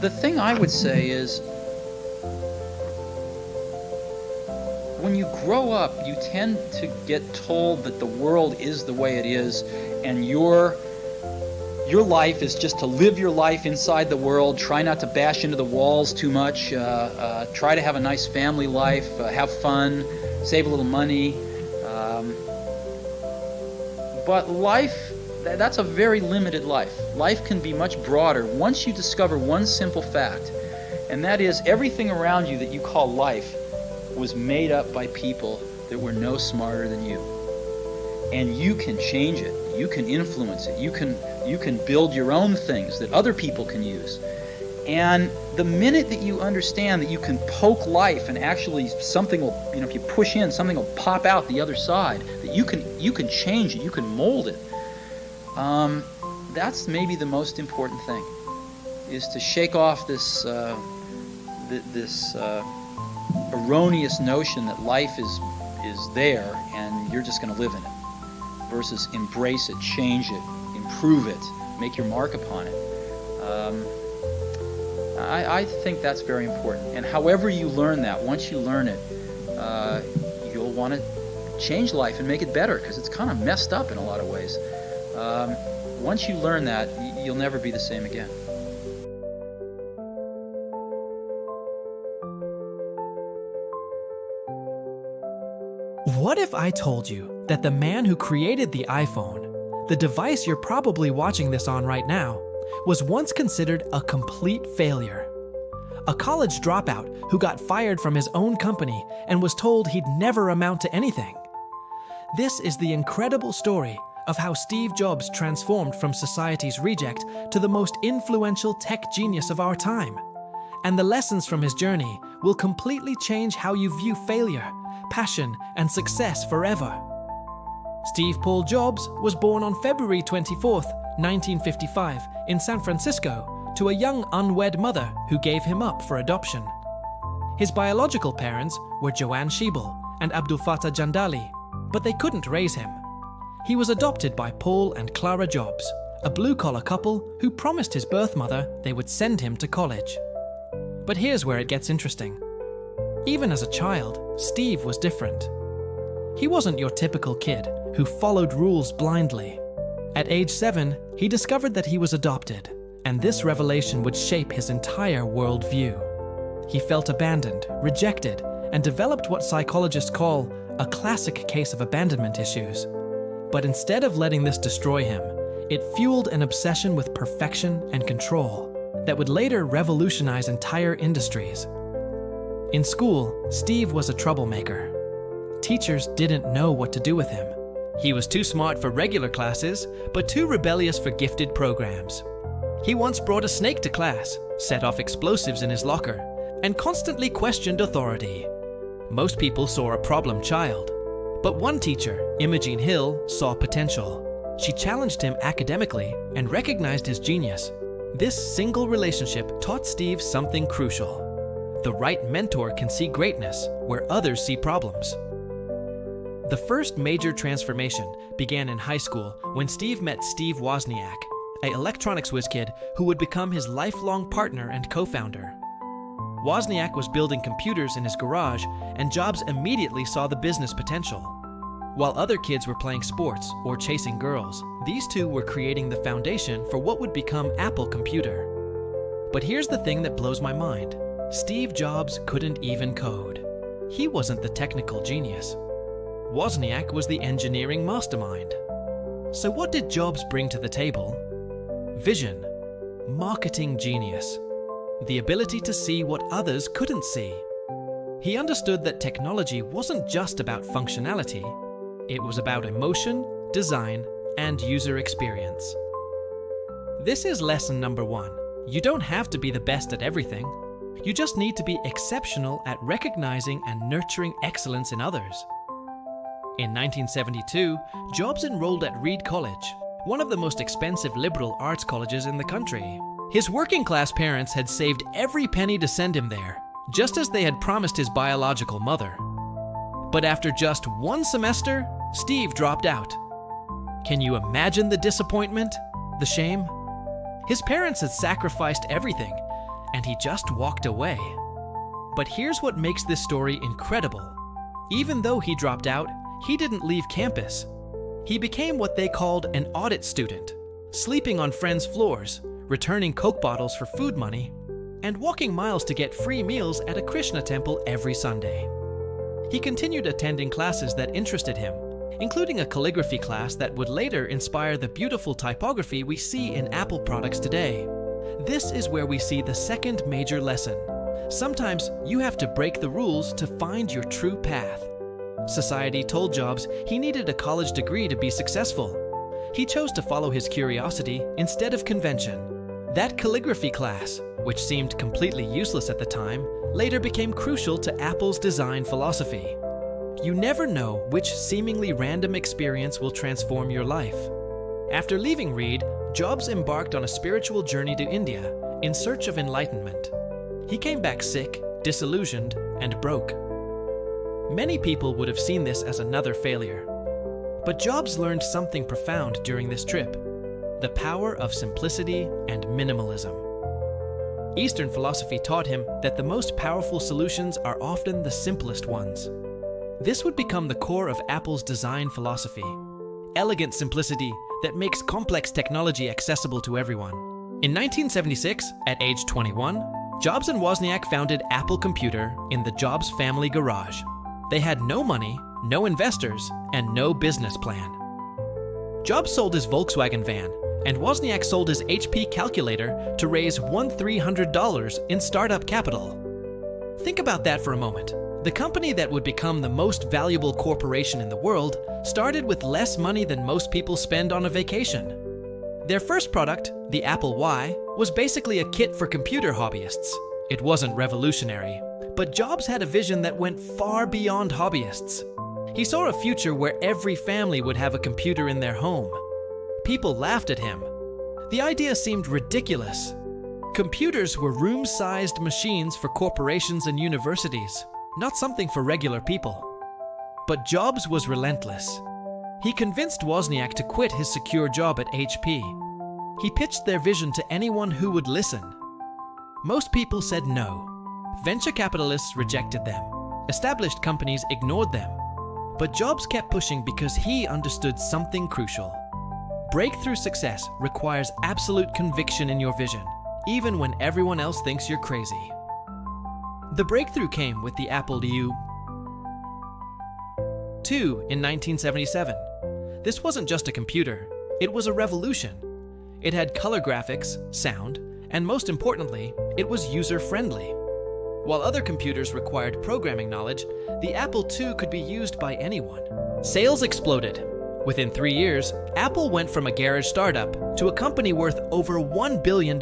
The thing I would say is, when you grow up, you tend to get told that the world is the way it is, and your life is just to live your life inside the world, try not to bash into the walls too much, try to have a nice family life, have fun, save a little money. But life, that's a very limited life. Life can be much broader once you discover one simple fact, and that is everything around you that you call life was made up by people that were no smarter than you. And you can change it. You can influence it. You can build your own things that other people can use. And the minute that you understand that you can poke life and actually something will, if you push in, something will pop out the other side, that you can change it, you can mold it. That's maybe the most important thing, is to shake off this erroneous notion that life is there and you're just going to live in it, versus embrace it, change it, improve it, make your mark upon it. I think that's very important. And however you learn that, once you learn it, you'll want to change life and make it better, because it's kind of messed up in a lot of ways. Once you learn that, you'll never be the same again. What if I told you that the man who created the iPhone, the device you're probably watching this on right now, was once considered a complete failure? A college dropout who got fired from his own company and was told he'd never amount to anything. This is the incredible story of how Steve Jobs transformed from society's reject to the most influential tech genius of our time. And the lessons from his journey will completely change how you view failure, passion, and success forever. Steve Paul Jobs was born on February 24th, 1955, in San Francisco, to a young unwed mother who gave him up for adoption. His biological parents were Joanne Schiebel and Abdul Fattah Jandali, but they couldn't raise him. He was adopted by Paul and Clara Jobs, a blue-collar couple who promised his birth mother they would send him to college. But here's where it gets interesting. Even as a child, Steve was different. He wasn't your typical kid who followed rules blindly. At age 7, he discovered that he was adopted, and this revelation would shape his entire worldview. He felt abandoned, rejected, and developed what psychologists call a classic case of abandonment issues. But instead of letting this destroy him, it fueled an obsession with perfection and control that would later revolutionize entire industries. In school, Steve was a troublemaker. Teachers didn't know what to do with him. He was too smart for regular classes, but too rebellious for gifted programs. He once brought a snake to class, set off explosives in his locker, and constantly questioned authority. Most people saw a problem child, but one teacher, Imogene Hill, saw potential. She challenged him academically and recognized his genius. This single relationship taught Steve something crucial. The right mentor can see greatness where others see problems. The first major transformation began in high school when Steve met Steve Wozniak, an electronics whiz kid who would become his lifelong partner and co-founder. Wozniak was building computers in his garage, and Jobs immediately saw the business potential. While other kids were playing sports or chasing girls, these two were creating the foundation for what would become Apple Computer. But here's the thing that blows my mind. Steve Jobs couldn't even code. He wasn't the technical genius. Wozniak was the engineering mastermind. So what did Jobs bring to the table? Vision, marketing genius, the ability to see what others couldn't see. He understood that technology wasn't just about functionality, it was about emotion, design, and user experience. This is lesson number 1. You don't have to be the best at everything. You just need to be exceptional at recognizing and nurturing excellence in others. In 1972, Jobs enrolled at Reed College, one of the most expensive liberal arts colleges in the country. His working-class parents had saved every penny to send him there, just as they had promised his biological mother. But after just one semester, Steve dropped out. Can you imagine the disappointment? The shame? His parents had sacrificed everything, and he just walked away. But here's what makes this story incredible. Even though he dropped out, he didn't leave campus. He became what they called an audit student, sleeping on friends' floors, returning Coke bottles for food money, and walking miles to get free meals at a Krishna temple every Sunday. He continued attending classes that interested him, including a calligraphy class that would later inspire the beautiful typography we see in Apple products today. This is where we see the second major lesson. Sometimes you have to break the rules to find your true path. Society told Jobs he needed a college degree to be successful. He chose to follow his curiosity instead of convention. That calligraphy class, which seemed completely useless at the time, later became crucial to Apple's design philosophy. You never know which seemingly random experience will transform your life. After leaving Reed, Jobs embarked on a spiritual journey to India in search of enlightenment. He came back sick, disillusioned, and broke. Many people would have seen this as another failure. But Jobs learned something profound during this trip: the power of simplicity and minimalism. Eastern philosophy taught him that the most powerful solutions are often the simplest ones. This would become the core of Apple's design philosophy: elegant simplicity that makes complex technology accessible to everyone. In 1976, at age 21, Jobs and Wozniak founded Apple Computer in the Jobs family garage. They had no money, no investors, and no business plan. Jobs sold his Volkswagen van, and Wozniak sold his HP calculator to raise $1,300 in startup capital. Think about that for a moment. The company that would become the most valuable corporation in the world started with less money than most people spend on a vacation. Their first product, the Apple I, was basically a kit for computer hobbyists. It wasn't revolutionary, but Jobs had a vision that went far beyond hobbyists. He saw a future where every family would have a computer in their home. People laughed at him. The idea seemed ridiculous. Computers were room-sized machines for corporations and universities, not something for regular people. But Jobs was relentless. He convinced Wozniak to quit his secure job at HP. He pitched their vision to anyone who would listen. Most people said no. Venture capitalists rejected them. Established companies ignored them. But Jobs kept pushing because he understood something crucial. Breakthrough success requires absolute conviction in your vision, even when everyone else thinks you're crazy. The breakthrough came with the Apple II in 1977. This wasn't just a computer, it was a revolution. It had color graphics, sound, and most importantly, it was user-friendly. While other computers required programming knowledge, the Apple II could be used by anyone. Sales exploded. Within 3 years, Apple went from a garage startup to a company worth over $1 billion.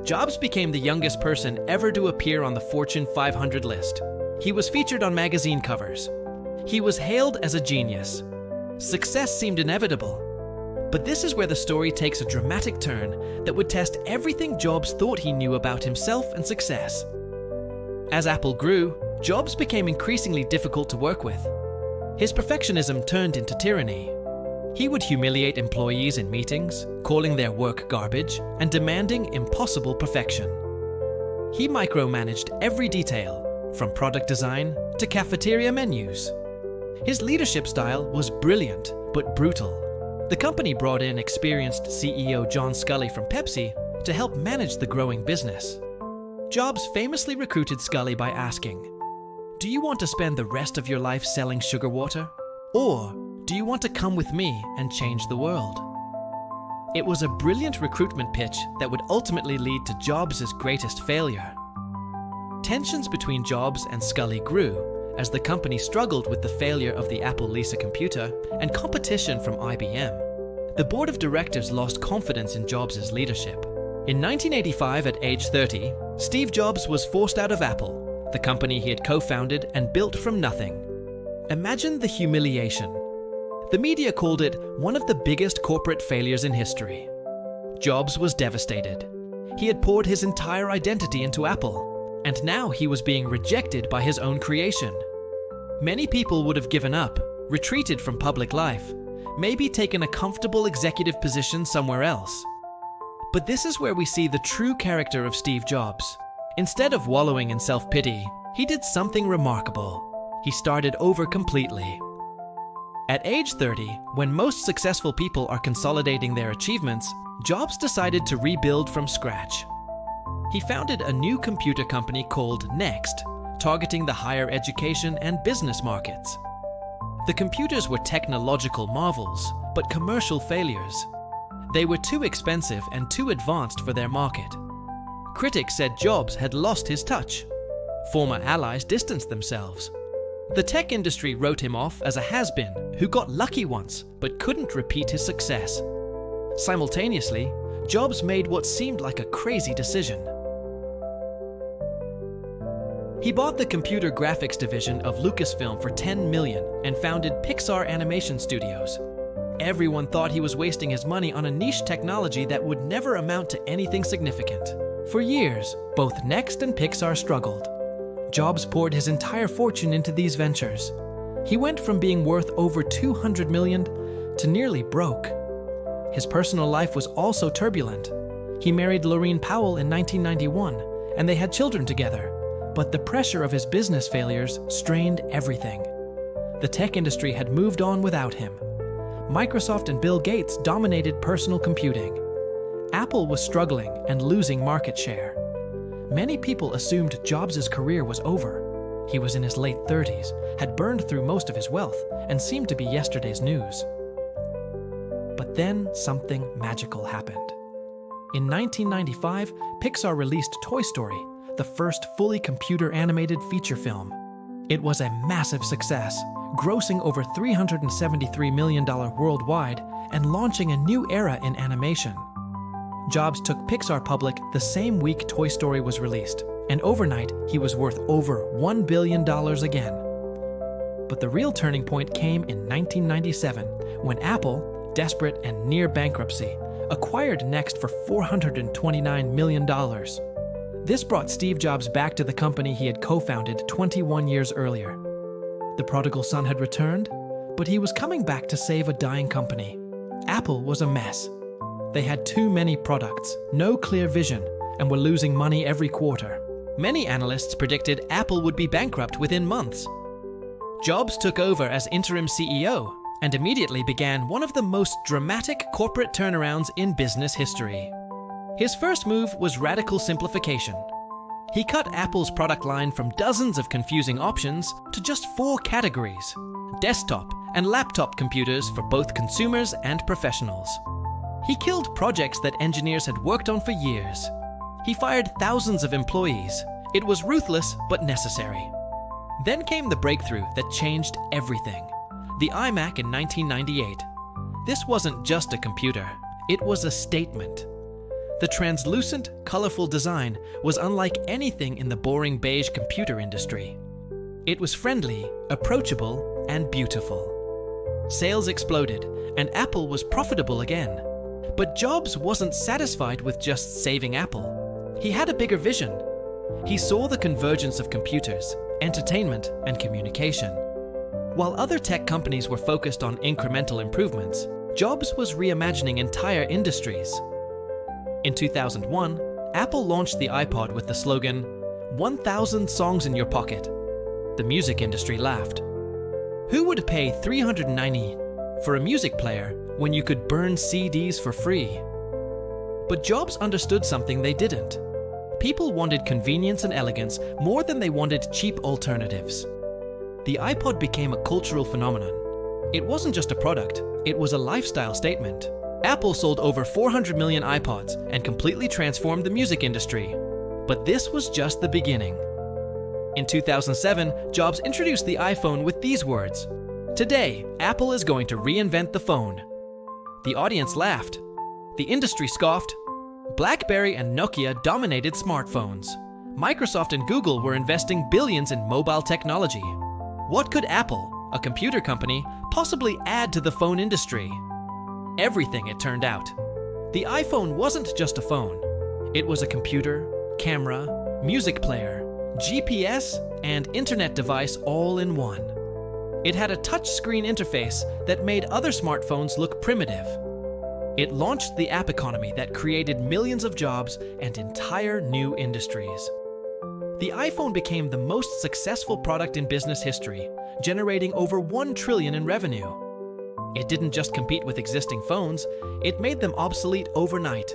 Jobs became the youngest person ever to appear on the Fortune 500 list. He was featured on magazine covers. He was hailed as a genius. Success seemed inevitable. But this is where the story takes a dramatic turn that would test everything Jobs thought he knew about himself and success. As Apple grew, Jobs became increasingly difficult to work with. His perfectionism turned into tyranny. He would humiliate employees in meetings, calling their work garbage and demanding impossible perfection. He micromanaged every detail, from product design to cafeteria menus. His leadership style was brilliant but brutal. The company brought in experienced CEO John Sculley from Pepsi to help manage the growing business. Jobs famously recruited Sculley by asking, "Do you want to spend the rest of your life selling sugar water? Or do you want to come with me and change the world?" It was a brilliant recruitment pitch that would ultimately lead to Jobs' greatest failure. Tensions between Jobs and Sculley grew as the company struggled with the failure of the Apple Lisa computer and competition from IBM. The board of directors lost confidence in Jobs' leadership. In 1985, at age 30, Steve Jobs was forced out of Apple, the company he had co-founded and built from nothing. Imagine the humiliation. The media called it one of the biggest corporate failures in history. Jobs was devastated. He had poured his entire identity into Apple, and now he was being rejected by his own creation. Many people would have given up, retreated from public life, maybe taken a comfortable executive position somewhere else. But this is where we see the true character of Steve Jobs. Instead of wallowing in self-pity, he did something remarkable. He started over completely. At age 30, when most successful people are consolidating their achievements, Jobs decided to rebuild from scratch. He founded a new computer company called Next, targeting the higher education and business markets. The computers were technological marvels, but commercial failures. They were too expensive and too advanced for their market. Critics said Jobs had lost his touch. Former allies distanced themselves. The tech industry wrote him off as a has-been who got lucky once but couldn't repeat his success. Simultaneously, Jobs made what seemed like a crazy decision. He bought the computer graphics division of Lucasfilm for $10 million and founded Pixar Animation Studios. Everyone thought he was wasting his money on a niche technology that would never amount to anything significant. For years, both Next and Pixar struggled. Jobs poured his entire fortune into these ventures. He went from being worth over $200 million to nearly broke. His personal life was also turbulent. He married Laureen Powell in 1991, and they had children together. But the pressure of his business failures strained everything. The tech industry had moved on without him. Microsoft and Bill Gates dominated personal computing. Apple was struggling and losing market share. Many people assumed Jobs' career was over. He was in his late 30s, had burned through most of his wealth, and seemed to be yesterday's news. But then something magical happened. In 1995, Pixar released Toy Story, the first fully computer-animated feature film. It was a massive success, grossing over $373 million worldwide and launching a new era in animation. Jobs took Pixar public the same week Toy Story was released, and overnight he was worth over $1 billion again. But the real turning point came in 1997, when Apple, desperate and near bankruptcy, acquired Next for $429 million. This brought Steve Jobs back to the company he had co-founded 21 years earlier. The prodigal son had returned, but he was coming back to save a dying company. Apple was a mess. They had too many products, no clear vision, and were losing money every quarter. Many analysts predicted Apple would be bankrupt within months. Jobs took over as interim CEO and immediately began one of the most dramatic corporate turnarounds in business history. His first move was radical simplification. He cut Apple's product line from dozens of confusing options to just 4 categories: desktop and laptop computers for both consumers and professionals. He killed projects that engineers had worked on for years. He fired thousands of employees. It was ruthless but necessary. Then came the breakthrough that changed everything: the iMac in 1998. This wasn't just a computer, it was a statement. The translucent, colorful design was unlike anything in the boring beige computer industry. It was friendly, approachable, and beautiful. Sales exploded, and Apple was profitable again. But Jobs wasn't satisfied with just saving Apple. He had a bigger vision. He saw the convergence of computers, entertainment, and communication. While other tech companies were focused on incremental improvements, Jobs was reimagining entire industries. In 2001, Apple launched the iPod with the slogan, "1,000 songs in your pocket." The music industry laughed. Who would pay $390 for a music player when you could burn CDs for free? But Jobs understood something they didn't. People wanted convenience and elegance more than they wanted cheap alternatives. The iPod became a cultural phenomenon. It wasn't just a product, it was a lifestyle statement. Apple sold over 400 million iPods and completely transformed the music industry. But this was just the beginning. In 2007, Jobs introduced the iPhone with these words: "Today, Apple is going to reinvent the phone." The audience laughed. The industry scoffed. BlackBerry and Nokia dominated smartphones. Microsoft and Google were investing billions in mobile technology. What could Apple, a computer company, possibly add to the phone industry? Everything, it turned out. The iPhone wasn't just a phone. It was a computer, camera, music player, GPS, and internet device all in one. It had a touchscreen interface that made other smartphones look primitive. It launched the app economy that created millions of jobs and entire new industries. The iPhone became the most successful product in business history, generating over $1 trillion in revenue. It didn't just compete with existing phones, it made them obsolete overnight.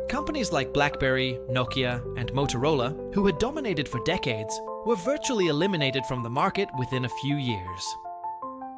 Companies like BlackBerry, Nokia, and Motorola, who had dominated for decades, were virtually eliminated from the market within a few years.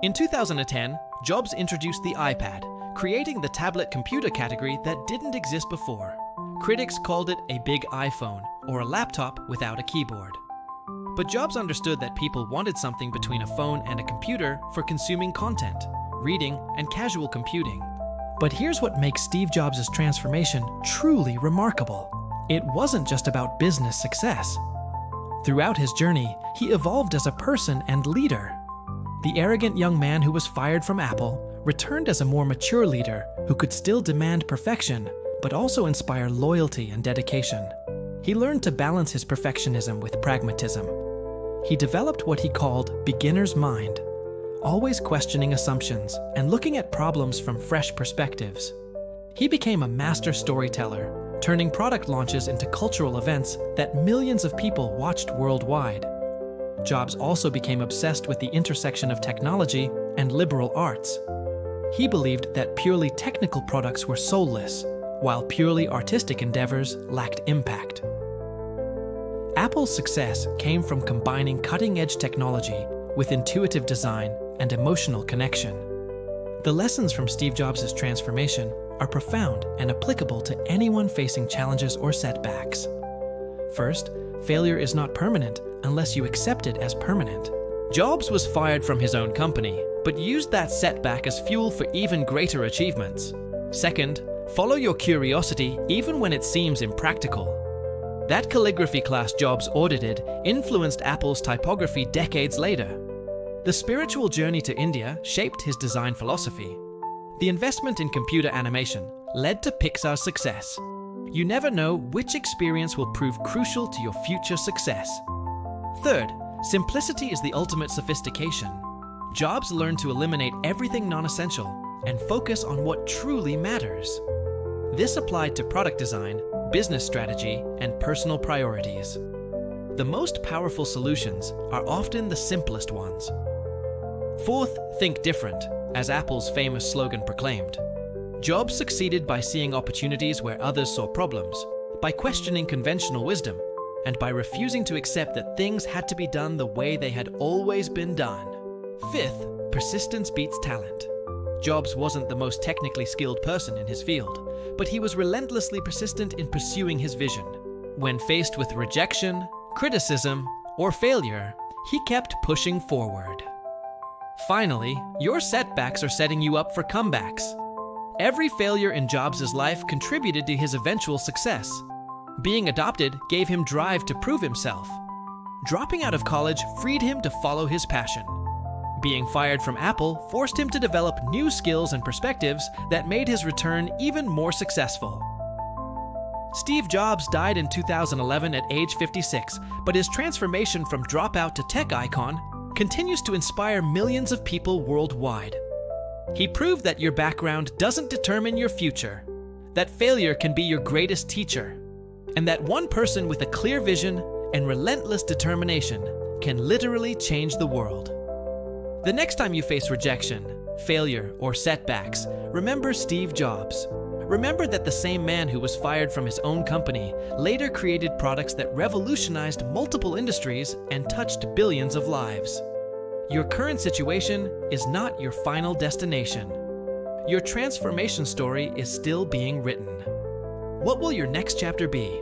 In 2010, Jobs introduced the iPad, creating the tablet computer category that didn't exist before. Critics called it a big iPhone, or a laptop without a keyboard. But Jobs understood that people wanted something between a phone and a computer for consuming content, reading, and casual computing. But here's what makes Steve Jobs' transformation truly remarkable. It wasn't just about business success. Throughout his journey, he evolved as a person and leader. The arrogant young man who was fired from Apple returned as a more mature leader who could still demand perfection, but also inspire loyalty and dedication. He learned to balance his perfectionism with pragmatism. He developed what he called beginner's mind, always questioning assumptions and looking at problems from fresh perspectives. He became a master storyteller, turning product launches into cultural events that millions of people watched worldwide. Jobs also became obsessed with the intersection of technology and liberal arts. He believed that purely technical products were soulless, while purely artistic endeavors lacked impact. Apple's success came from combining cutting-edge technology with intuitive design and emotional connection. The lessons from Steve Jobs' transformation are profound and applicable to anyone facing challenges or setbacks. First, failure is not permanent unless you accept it as permanent. Jobs was fired from his own company, but used that setback as fuel for even greater achievements. Second, follow your curiosity even when it seems impractical. That calligraphy class Jobs audited influenced Apple's typography decades later. The spiritual journey to India shaped his design philosophy. The investment in computer animation led to Pixar's success. You never know which experience will prove crucial to your future success. Third, simplicity is the ultimate sophistication. Jobs learned to eliminate everything non-essential and focus on what truly matters. This applied to product design, business strategy, and personal priorities. The most powerful solutions are often the simplest ones. Fourth, think different, as Apple's famous slogan proclaimed. Jobs succeeded by seeing opportunities where others saw problems, by questioning conventional wisdom, and by refusing to accept that things had to be done the way they had always been done. Fifth, persistence beats talent. Jobs wasn't the most technically skilled person in his field, but he was relentlessly persistent in pursuing his vision. When faced with rejection, criticism, or failure, he kept pushing forward. Finally, your setbacks are setting you up for comebacks. Every failure in Jobs' life contributed to his eventual success. Being adopted gave him drive to prove himself. Dropping out of college freed him to follow his passion. Being fired from Apple forced him to develop new skills and perspectives that made his return even more successful. Steve Jobs died in 2011 at age 56, but his transformation from dropout to tech icon continues to inspire millions of people worldwide. He proved that your background doesn't determine your future, that failure can be your greatest teacher, and that one person with a clear vision and relentless determination can literally change the world. The next time you face rejection, failure, or setbacks, remember Steve Jobs. Remember that the same man who was fired from his own company later created products that revolutionized multiple industries and touched billions of lives. Your current situation is not your final destination. Your transformation story is still being written. What will your next chapter be?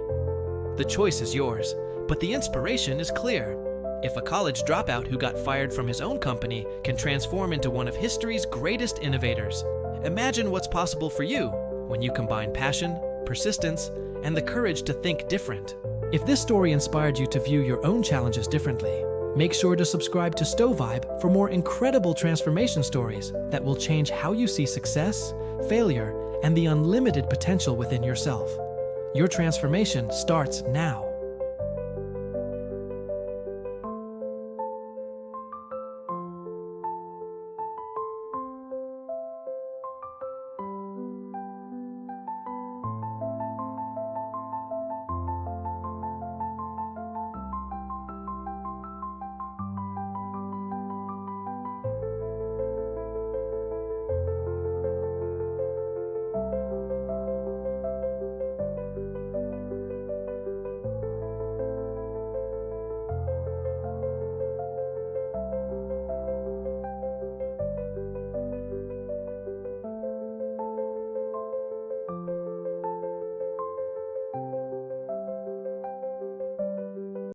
The choice is yours, but the inspiration is clear. If a college dropout who got fired from his own company can transform into one of history's greatest innovators, imagine what's possible for you when you combine passion, persistence, and the courage to think different. If this story inspired you to view your own challenges differently, make sure to subscribe to StoVibe for more incredible transformation stories that will change how you see success, failure, and the unlimited potential within yourself. Your transformation starts now.